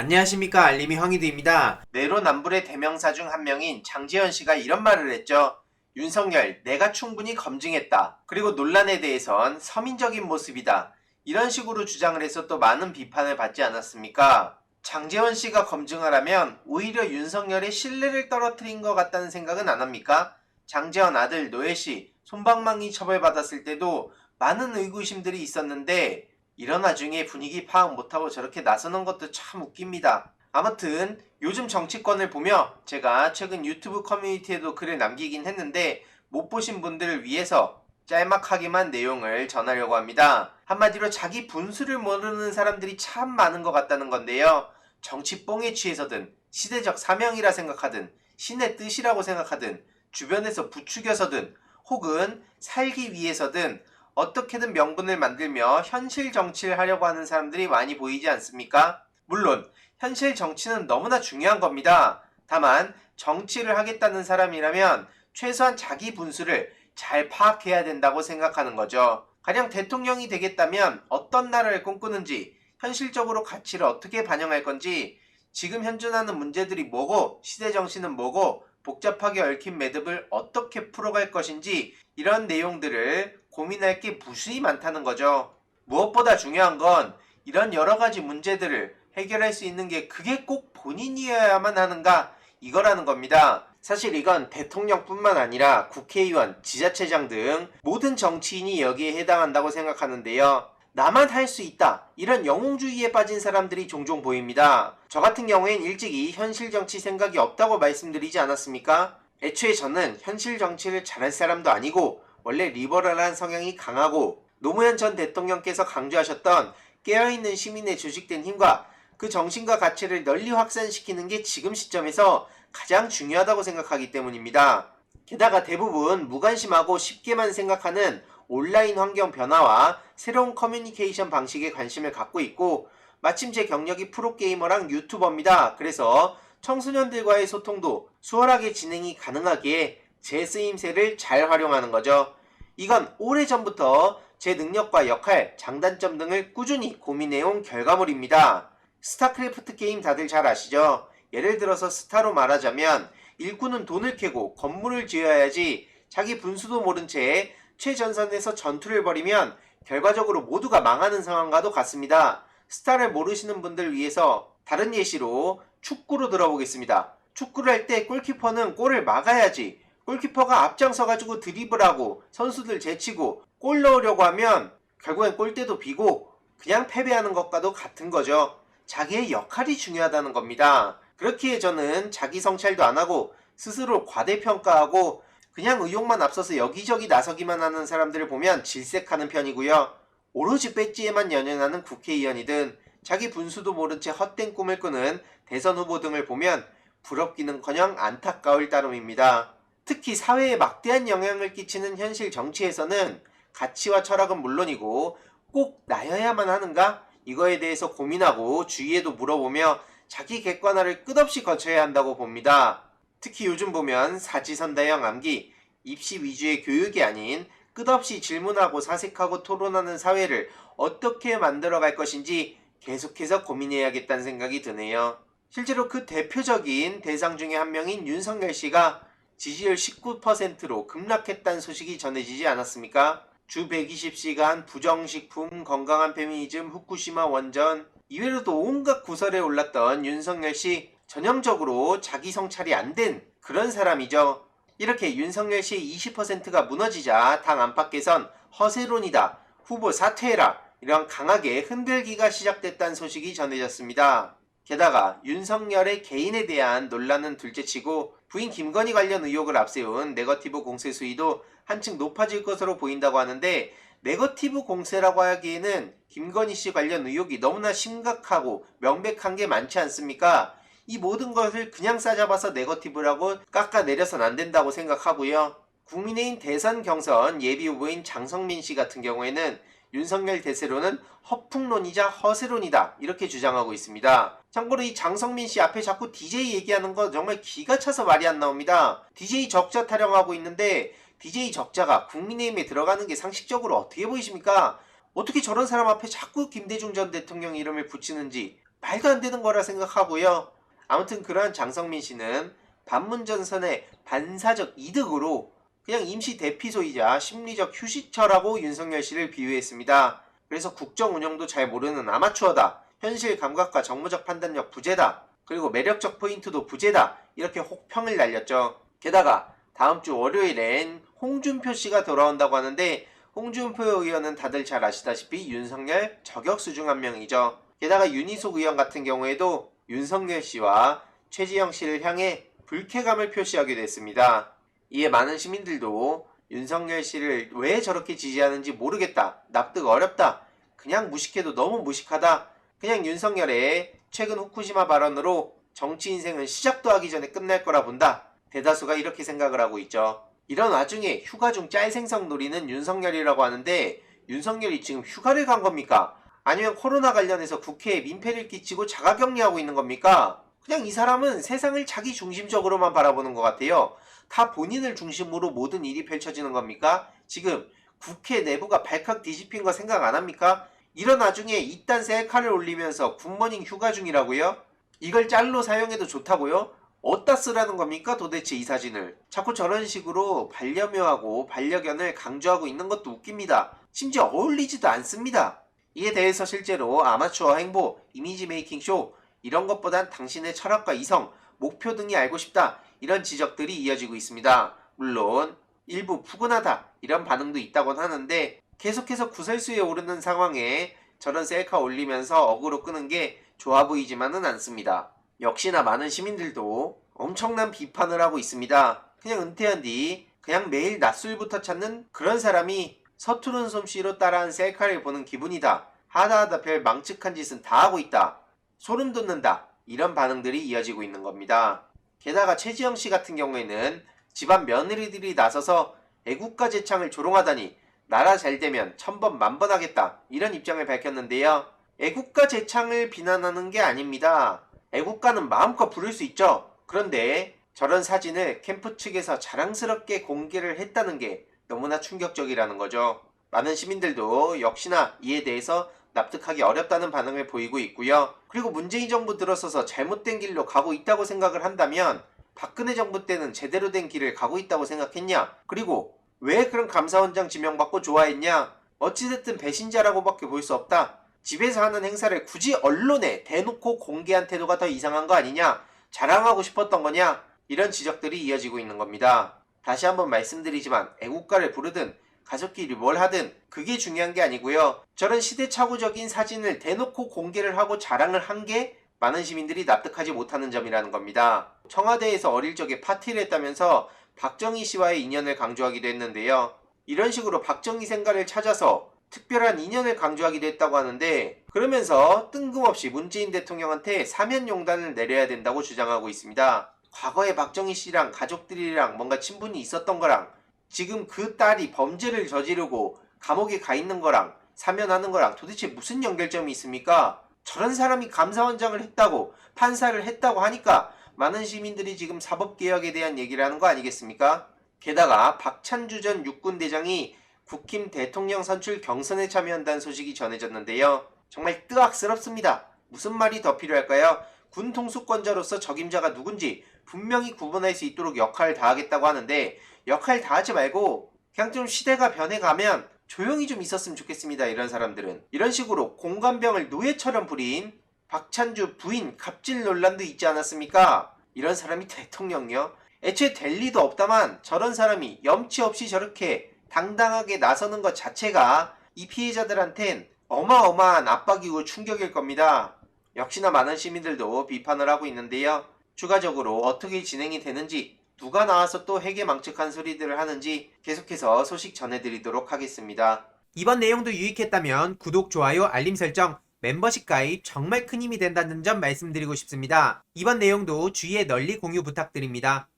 안녕하십니까, 알림이 황희두입니다. 내로남불의 대명사 중 한 명인 장제원 씨가 이런 말을 했죠. 윤석열, 내가 충분히 검증했다. 그리고 논란에 대해선 서민적인 모습이다. 이런 식으로 주장을 해서 또 많은 비판을 받지 않았습니까? 장제원 씨가 검증을 하면 오히려 윤석열의 신뢰를 떨어뜨린 것 같다는 생각은 안 합니까? 장제원 아들 노예 씨 솜방망이 처벌받았을 때도 많은 의구심들이 있었는데 이런 와중에 분위기 파악 못하고 저렇게 나서는 것도 참 웃깁니다. 아무튼 요즘 정치권을 보며 제가 최근 유튜브 커뮤니티에도 글을 남기긴 했는데 못 보신 분들을 위해서 짤막하게만 내용을 전하려고 합니다. 한마디로 자기 분수를 모르는 사람들이 참 많은 것 같다는 건데요. 정치 뽕에 취해서든 시대적 사명이라 생각하든 신의 뜻이라고 생각하든 주변에서 부추겨서든 혹은 살기 위해서든 어떻게든 명분을 만들며 현실 정치를 하려고 하는 사람들이 많이 보이지 않습니까? 물론 현실 정치는 너무나 중요한 겁니다. 다만 정치를 하겠다는 사람이라면 최소한 자기 분수를 잘 파악해야 된다고 생각하는 거죠. 가령 대통령이 되겠다면 어떤 나라를 꿈꾸는지, 현실적으로 가치를 어떻게 반영할 건지, 지금 현존하는 문제들이 뭐고 시대 정신은 뭐고 복잡하게 얽힌 매듭을 어떻게 풀어갈 것인지 이런 내용들을 고민할 게 무수히 많다는 거죠. 무엇보다 중요한 건 이런 여러 가지 문제들을 해결할 수 있는 게 그게 꼭 본인이어야만 하는가 이거라는 겁니다. 사실 이건 대통령뿐만 아니라 국회의원, 지자체장 등 모든 정치인이 여기에 해당한다고 생각하는데요. 나만 할 수 있다. 이런 영웅주의에 빠진 사람들이 종종 보입니다. 저 같은 경우엔 일찍이 현실 정치 생각이 없다고 말씀드리지 않았습니까? 애초에 저는 현실 정치를 잘할 사람도 아니고 원래 리버럴한 성향이 강하고 노무현 전 대통령께서 강조하셨던 깨어있는 시민의 조직된 힘과 그 정신과 가치를 널리 확산시키는 게 지금 시점에서 가장 중요하다고 생각하기 때문입니다. 게다가 대부분 무관심하고 쉽게만 생각하는 온라인 환경 변화와 새로운 커뮤니케이션 방식에 관심을 갖고 있고 마침 제 경력이 프로게이머랑 유튜버입니다. 그래서 청소년들과의 소통도 수월하게 진행이 가능하기에 제 쓰임새를 잘 활용하는 거죠. 이건 오래전부터 제 능력과 역할, 장단점 등을 꾸준히 고민해온 결과물입니다. 스타크래프트 게임 다들 잘 아시죠? 예를 들어서 스타로 말하자면 일꾼은 돈을 캐고 건물을 지어야지 자기 분수도 모른 채 최전선에서 전투를 벌이면 결과적으로 모두가 망하는 상황과도 같습니다. 스타를 모르시는 분들 위해서 다른 예시로 축구로 들어보겠습니다. 축구를 할 때 골키퍼는 골을 막아야지. 골키퍼가 앞장서가지고 드리블하고 선수들 제치고 골 넣으려고 하면 결국엔 골대도 비고 그냥 패배하는 것과도 같은 거죠. 자기의 역할이 중요하다는 겁니다. 그렇기에 저는 자기 성찰도 안 하고 스스로 과대평가하고 그냥 의욕만 앞서서 여기저기 나서기만 하는 사람들을 보면 질색하는 편이고요. 오로지 배지에만 연연하는 국회의원이든 자기 분수도 모른 채 헛된 꿈을 꾸는 대선 후보 등을 보면 부럽기는커녕 안타까울 따름입니다. 특히 사회에 막대한 영향을 끼치는 현실 정치에서는 가치와 철학은 물론이고 꼭 나여야만 하는가? 이거에 대해서 고민하고 주위에도 물어보며 자기 객관화를 끝없이 거쳐야 한다고 봅니다. 특히 요즘 보면 사지선다형 암기, 입시 위주의 교육이 아닌 끝없이 질문하고 사색하고 토론하는 사회를 어떻게 만들어갈 것인지 계속해서 고민해야겠다는 생각이 드네요. 실제로 그 대표적인 대상 중에 한 명인 윤석열 씨가 지지율 19%로 급락했다는 소식이 전해지지 않았습니까? 주 120시간 부정식품, 건강한 페미니즘, 후쿠시마 원전 이외로도 온갖 구설에 올랐던 윤석열 씨 전형적으로 자기 성찰이 안 된 그런 사람이죠. 이렇게 윤석열 씨의 20%가 무너지자 당 안팎에선 허세론이다, 후보 사퇴해라 이런 강하게 흔들기가 시작됐다는 소식이 전해졌습니다. 게다가 윤석열의 개인에 대한 논란은 둘째치고 부인 김건희 관련 의혹을 앞세운 네거티브 공세 수위도 한층 높아질 것으로 보인다고 하는데 네거티브 공세라고 하기에는 김건희 씨 관련 의혹이 너무나 심각하고 명백한 게 많지 않습니까? 이 모든 것을 그냥 싸잡아서 네거티브라고 깎아내려선 안 된다고 생각하고요. 국민의힘 대선 경선 예비후보인 장성민 씨 같은 경우에는 윤석열 대세론은 허풍론이자 허세론이다 이렇게 주장하고 있습니다. 참고로 이 장성민 씨 앞에 자꾸 DJ 얘기하는 거 정말 기가 차서 말이 안 나옵니다. DJ 적자 타령하고 있는데 DJ 적자가 국민의힘에 들어가는 게 상식적으로 어떻게 보이십니까? 어떻게 저런 사람 앞에 자꾸 김대중 전 대통령 이름을 붙이는지 말도 안 되는 거라 생각하고요. 아무튼 그러한 장성민 씨는 반문전선의 반사적 이득으로 그냥 임시 대피소이자 심리적 휴식처라고 윤석열 씨를 비유했습니다. 그래서 국정 운영도 잘 모르는 아마추어다. 현실 감각과 정무적 판단력 부재다. 그리고 매력적 포인트도 부재다. 이렇게 혹평을 날렸죠. 게다가 다음 주 월요일엔 홍준표 씨가 돌아온다고 하는데 홍준표 의원은 다들 잘 아시다시피 윤석열 저격수 중 한 명이죠. 게다가 윤희숙 의원 같은 경우에도 윤석열 씨와 최지영 씨를 향해 불쾌감을 표시하기도 했습니다. 이에 많은 시민들도 윤석열 씨를 왜 저렇게 지지하는지 모르겠다. 납득 어렵다. 그냥 무식해도 너무 무식하다. 그냥 윤석열의 최근 후쿠시마 발언으로 정치 인생은 시작도 하기 전에 끝날 거라 본다. 대다수가 이렇게 생각을 하고 있죠. 이런 와중에 휴가 중 짤생성 노리는 윤석열이라고 하는데 윤석열이 지금 휴가를 간 겁니까? 아니면 코로나 관련해서 국회에 민폐를 끼치고 자가격리하고 있는 겁니까? 그냥 이 사람은 세상을 자기 중심적으로만 바라보는 것 같아요. 다 본인을 중심으로 모든 일이 펼쳐지는 겁니까? 지금 국회 내부가 발칵 뒤집힌 거 생각 안 합니까? 이런 와중에 이딴 셀카를 올리면서 굿모닝 휴가 중이라고요? 이걸 짤로 사용해도 좋다고요? 어디다 쓰라는 겁니까 도대체 이 사진을? 자꾸 저런 식으로 반려묘하고 반려견을 강조하고 있는 것도 웃깁니다. 심지어 어울리지도 않습니다. 이에 대해서 실제로 아마추어 행보, 이미지 메이킹 쇼 이런 것보단 당신의 철학과 이성, 목표 등이 알고 싶다 이런 지적들이 이어지고 있습니다. 물론 일부 푸근하다 이런 반응도 있다곤 하는데 계속해서 구설수에 오르는 상황에 저런 셀카 올리면서 어그로 끄는 게 좋아 보이지만은 않습니다. 역시나 많은 시민들도 엄청난 비판을 하고 있습니다. 그냥 은퇴한 뒤 그냥 매일 낮술부터 찾는 그런 사람이 서투른 솜씨로 따라한 셀카를 보는 기분이다. 하다하다 별 망측한 짓은 다 하고 있다. 소름 돋는다. 이런 반응들이 이어지고 있는 겁니다. 게다가 최지영 씨 같은 경우에는 집안 며느리들이 나서서 애국가 제창을 조롱하다니 나라 잘 되면 천번 만번 하겠다. 이런 입장을 밝혔는데요. 애국가 제창을 비난하는 게 아닙니다. 애국가는 마음껏 부를 수 있죠. 그런데 저런 사진을 캠프 측에서 자랑스럽게 공개를 했다는 게 너무나 충격적이라는 거죠. 많은 시민들도 역시나 이에 대해서 납득하기 어렵다는 반응을 보이고 있고요. 그리고 문재인 정부 들어서서 잘못된 길로 가고 있다고 생각을 한다면 박근혜 정부 때는 제대로 된 길을 가고 있다고 생각했냐? 그리고 왜 그런 감사원장 지명받고 좋아했냐? 어찌됐든 배신자라고밖에 볼 수 없다. 집에서 하는 행사를 굳이 언론에 대놓고 공개한 태도가 더 이상한 거 아니냐? 자랑하고 싶었던 거냐? 이런 지적들이 이어지고 있는 겁니다. 다시 한번 말씀드리지만 애국가를 부르든 가족끼리 뭘 하든 그게 중요한 게 아니고요. 저런 시대착오적인 사진을 대놓고 공개를 하고 자랑을 한 게 많은 시민들이 납득하지 못하는 점이라는 겁니다. 청와대에서 어릴 적에 파티를 했다면서 박정희 씨와의 인연을 강조하기도 했는데요. 이런 식으로 박정희 생가를 찾아서 특별한 인연을 강조하기도 했다고 하는데 그러면서 뜬금없이 문재인 대통령한테 사면용단을 내려야 된다고 주장하고 있습니다. 과거에 박정희 씨랑 가족들이랑 뭔가 친분이 있었던 거랑 지금 그 딸이 범죄를 저지르고 감옥에 가 있는 거랑 사면하는 거랑 도대체 무슨 연결점이 있습니까? 저런 사람이 감사원장을 했다고 판사를 했다고 하니까 많은 시민들이 지금 사법개혁에 대한 얘기를 하는 거 아니겠습니까? 게다가 박찬주 전 육군대장이 국힘 대통령 선출 경선에 참여한다는 소식이 전해졌는데요. 정말 뜨악스럽습니다. 무슨 말이 더 필요할까요? 군 통수권자로서 적임자가 누군지 분명히 구분할 수 있도록 역할을 다하겠다고 하는데 역할 다하지 말고 그냥 좀 시대가 변해가면 조용히 좀 있었으면 좋겠습니다. 이런 사람들은. 이런 식으로 공관병을 노예처럼 부린 박찬주 부인 갑질 논란도 있지 않았습니까? 이런 사람이 대통령이요? 애초에 될 리도 없다만 저런 사람이 염치 없이 저렇게 당당하게 나서는 것 자체가 이 피해자들한텐 어마어마한 압박이고 충격일 겁니다. 역시나 많은 시민들도 비판을 하고 있는데요. 추가적으로 어떻게 진행이 되는지 누가 나와서 또 회계망측한 소리들을 하는지 계속해서 소식 전해드리도록 하겠습니다. 이번 내용도 유익했다면 구독, 좋아요, 알림 설정, 멤버십 가입 정말 큰 힘이 된다는 점 말씀드리고 싶습니다. 이번 내용도 주위에 널리 공유 부탁드립니다.